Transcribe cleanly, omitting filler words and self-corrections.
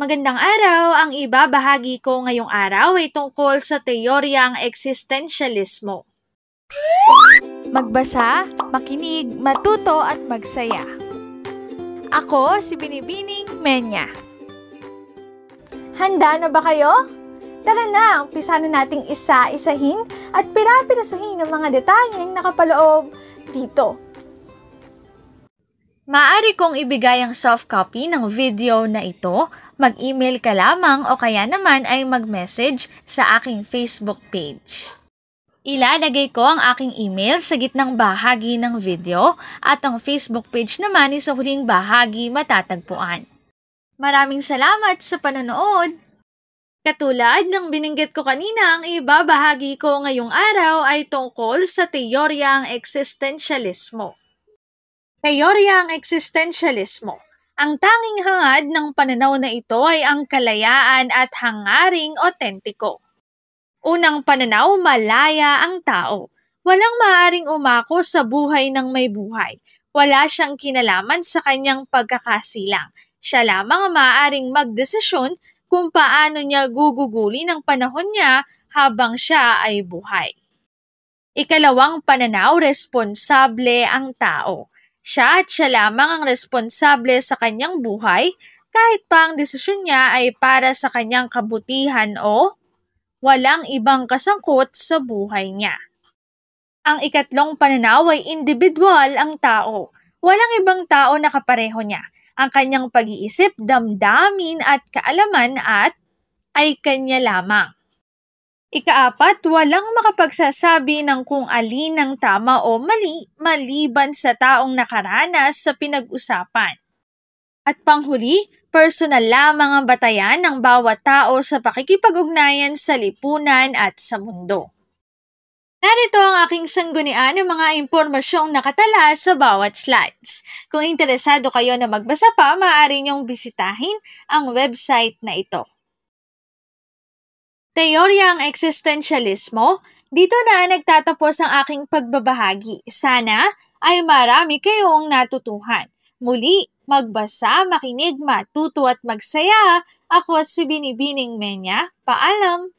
Magandang araw! Ang ibabahagi ko ngayong araw ay tungkol sa teoryang eksistensyalismo. Magbasa, makinig, matuto at magsaya. Ako si Binibining Menya. Handa na ba kayo? Tara na, umpisa na nating isa-isahin at pirapirasuhin ang mga detalyeng nakapaloob dito. Maaari kong ibigay ang soft copy ng video na ito, mag-email ka lamang o kaya naman ay mag-message sa aking Facebook page. Ilalagay ko ang aking email sa gitnang bahagi ng video at ang Facebook page naman ay sa huling bahagi matatagpuan. Maraming salamat sa panonood! Katulad ng bininggit ko kanina, ang ibabahagi ko ngayong araw ay tungkol sa teoryang eksistensyalismo. Teoryang eksistensyalismo. Ang tanging hangad ng pananaw na ito ay ang kalayaan at hangaring otentiko. Unang pananaw, malaya ang tao. Walang maaaring umako sa buhay ng may buhay. Wala siyang kinalaman sa kanyang pagkakasilang. Siya lamang ang maaaring magdesisyon kung paano niya gugugulin ang panahon niya habang siya ay buhay. Ikalawang pananaw, responsable ang tao. Siya at siya lamang ang responsable sa kanyang buhay kahit pa ang desisyon niya ay para sa kanyang kabutihan o walang ibang kasangkot sa buhay niya. Ang ikatlong pananaw ay individual ang tao. Walang ibang tao na kapareho niya. Ang kanyang pag-iisip, damdamin at kaalaman ay kanya lamang. Ikaapat, walang makapagsasabi ng kung alin ang tama o mali maliban sa taong nakaranas sa pinag-usapan. At panghuli, personal lamang ang batayan ng bawat tao sa pakikipag-ugnayan sa lipunan at sa mundo. Narito ang aking sanggunian ng mga impormasyong nakatala sa bawat slides. Kung interesado kayo na magbasa pa, maaari niyong bisitahin ang website na ito. Teoryang eksistensyalismo, dito na nagtatapos ang aking pagbabahagi. Sana ay marami kayong natutuhan. Muli, magbasa, makinig, matuto at magsaya. Ako si Binibining Menya. Paalam!